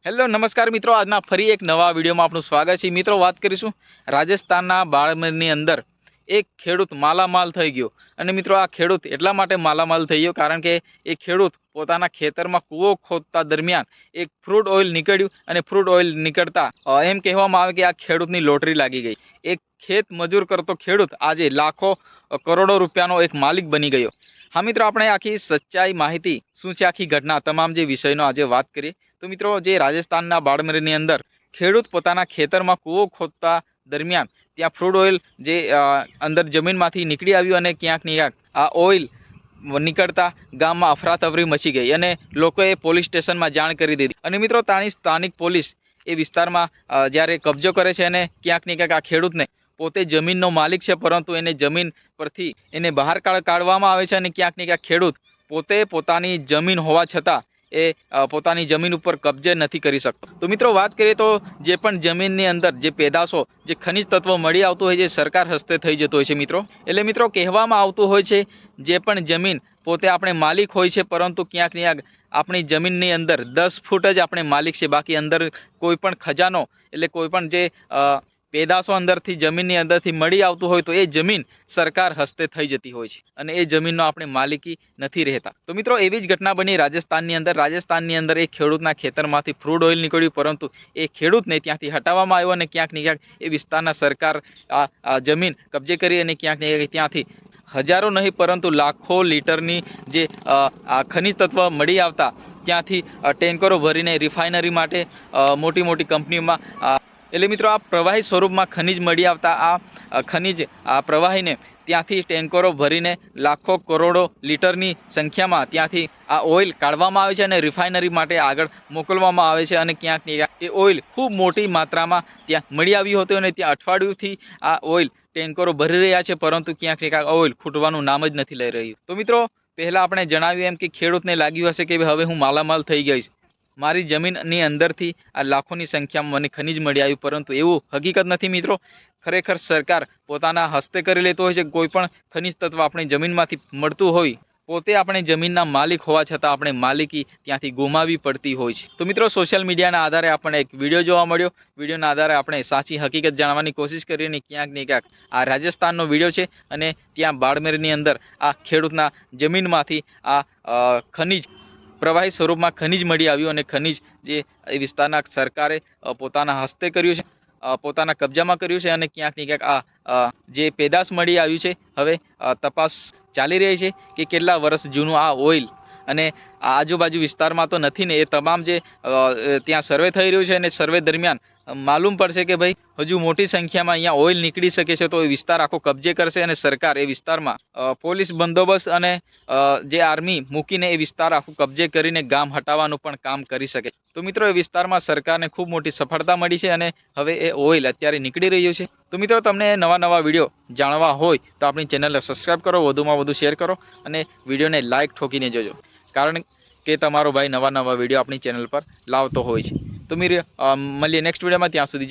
Hello નમસ્કાર મિત્રો, આજના ફરી એક નવા વિડીયોમાં આપનું સ્વાગત છે। મિત્રો વાત કરીશું રાજસ્થાનના બાડમેરની અંદર એક ખેડૂત માલામાલ થઈ ગયો। અને મિત્રો આ ખેડૂત એટલા માટે માલામાલ થઈ ગયો કારણ કે એ ખેડૂત પોતાના ખેતરમાં કૂવો ખોદતા દરમિયાન એક ફ્રૂટ ઓઇલ નીકળ્યું અને ફ્રૂટ ઓઇલ નીકળતા એમ કહેવામાં આવે કે આ ખેડૂતની લોટરી લાગી ગઈ। એક ખેત મજૂર કરતો ખેડૂત આજે લાખો કરોડો રૂપિયાનો એક માલિક બની ગયો। હા મિત્રો, આપણે આખી સચ્ચાઈ માહિતી શું છે, આખી ઘટના તમામ જે વિષયનો આજે વાત કરીએ તો મિત્રો, જે રાજસ્થાનના બાડમેરની અંદર ખેડૂત પોતાના ખેતરમાં કૂવો ખોદતા દરમિયાન ત્યાં ફ્રૂટ ઓઇલ જે અંદર જમીનમાંથી નીકળી આવ્યું અને ક્યાંક ને ક્યાંક આ ઓઇલ નીકળતા ગામમાં અફરાતફરી મચી ગઈ અને લોકોએ પોલીસ સ્ટેશનમાં જાણ કરી દીધી। અને મિત્રો, ત્યાંની સ્થાનિક પોલીસ એ વિસ્તારમાં જ્યારે કબજો કરે છે અને ક્યાંક ને ક્યાંક આ ખેડૂતને પોતે જમીનનો માલિક છે, પરંતુ એને જમીન પરથી એને બહાર કાઢવામાં આવે છે અને ક્યાંક ને ક્યાંક ખેડૂત પોતે પોતાની જમીન હોવા છતાં એ પોતાની જમીન ઉપર કબજે નથી કરી શકતો। તો મિત્રો વાત કરીએ તો જે પણ જમીનની અંદર જે પેદાશો જે ખનિજ તત્વો મળી આવતું હોય છે સરકાર હસ્તે થઈ જતું હોય છે મિત્રો। એટલે મિત્રો કહેવામાં આવતું હોય છે જે પણ જમીન પોતે આપણે માલિક હોય છે, પરંતુ ક્યાંક ને ક્યાંક આપણી જમીનની અંદર 10 ફૂટ જ આપણે માલિક છે, બાકી અંદર કોઈ પણ ખજાનો એટલે કોઈ પણ જે પેદાશો અંદરથી જમીનની અંદરથી મળી આવતું હોય તો એ જમીન સરકાર હસ્તે થઈ જતી હોય છે અને એ જમીનનો આપણે માલિકી નથી રહેતા। તો મિત્રો એવી જ ઘટના બની રાજસ્થાનની અંદર એક ખેડૂતના ખેતરમાંથી ફ્રૂટ ઓઇલ નીકળ્યું, પરંતુ એ ખેડૂતને ત્યાંથી હટાવવામાં આવ્યો અને ક્યાંક ને ક્યાંક એ વિસ્તારના સરકાર આ જમીન કબજે કરી અને ક્યાંક ને ક્યાંક ત્યાંથી હજારો નહીં પરંતુ લાખો લીટરની જે ખનિજ તત્વ મળી આવતા ત્યાંથી ટેન્કરો ભરીને રિફાઇનરી માટે મોટી મોટી કંપનીઓમાં એટલે મિત્રો આ પ્રવાહી સ્વરૂપમાં ખનિજ મળી આવતા આ ખનિજ આ પ્રવાહીને ત્યાંથી ટેન્કરો ભરીને લાખો કરોડો લીટરની સંખ્યામાં ત્યાંથી આ ઓઇલ કાઢવામાં આવે છે અને રિફાઇનરી માટે આગળ મોકલવામાં આવે છે અને ક્યાંક ને ક્યાંક એ ઓઇલ ખૂબ મોટી માત્રામાં ત્યાં મળી આવ્યું હતું અને ત્યાં અઠવાડિયુંથી આ ઓઇલ ટેન્કરો ભરી રહ્યા છે, પરંતુ ક્યાંક ને ક્યાંક ઓઇલ ખૂટવાનું નામ જ નથી લઈ રહ્યું। તો મિત્રો પહેલાં આપણે જણાવ્યું એમ કે ખેડૂતને લાગ્યું હશે કે હવે હું માલામાલ થઈ ગઈશ, મારી જમીનની અંદરથી આ લાખોની સંખ્યામાં મને ખનિજ મળી આવ્યું, પરંતુ એવું હકીકત નથી મિત્રો। ખરેખર સરકાર પોતાના હસ્તે કરી લેતો હોય છે। કોઈ પણ ખનિજ તત્વ આપણી જમીનમાંથી મળતું હોય પોતે આપણે જમીનના માલિક હોવા છતાં આપણે માલિકી ત્યાંથી ગુમાવવી પડતી હોય છે। તો મિત્રો સોશિયલ મીડિયાના આધારે આપણે એક વિડીયો જોવા મળ્યો, વિડીયોના આધારે આપણે સાચી હકીકત જાણવાની કોશિશ કરી અને ક્યાંક ને ક્યાંક આ રાજસ્થાનનો વિડીયો છે અને ત્યાં બાડમેરની અંદર આ ખેડૂતના જમીનમાંથી આ ખનિજ પ્રવાહી સ્વરૂપમાં ખનિજ મળી આવ્યું અને ખનિજ જે એ વિસ્તારના સરકારે પોતાના હસ્તે કર્યું છે, પોતાના કબજામાં કર્યું છે અને ક્યાંક ને ક્યાંક આ જે પેદાશ મળી આવ્યું છે હવે તપાસ ચાલી રહી છે કે કેટલા વર્ષ જૂનું આ ઓઇલ અને આજુબાજુ વિસ્તારમાં તો નથી ને, એ તમામ જે ત્યાં સર્વે થઈ રહ્યું છે અને સર્વે દરમિયાન માલુમ પડશે કે ભાઈ હજુ મોટી સંખ્યામાં અહીંયા ઓઇલ નીકળી શકે છે, તો એ વિસ્તાર આખો કબજે કરશે અને સરકાર એ વિસ્તારમાં પોલીસ બંદોબસ્ત અને જે આર્મી મૂકીને એ વિસ્તાર આખું કબજે કરીને ગામ હટાવવાનું પણ કામ કરી શકે। તો મિત્રો એ વિસ્તારમાં સરકારને ખૂબ મોટી સફળતા મળી છે અને હવે એ ઓઇલ અત્યારે નીકળી રહ્યું છે। તો મિત્રો તમને નવા વિડીયો જાણવા હોય તો આપણી ચેનલને સબસ્ક્રાઈબ કરો, વધુમાં વધુ શેર કરો અને વિડીયોને લાઇક ઠોકીને જોજો, કારણ કે તમારો ભાઈ નવા વિડીયો આપણી ચેનલ પર લાવતો હોય છે। તો મળીએ નેક્સ્ટ વિડીયોમાં, ત્યાં સુધી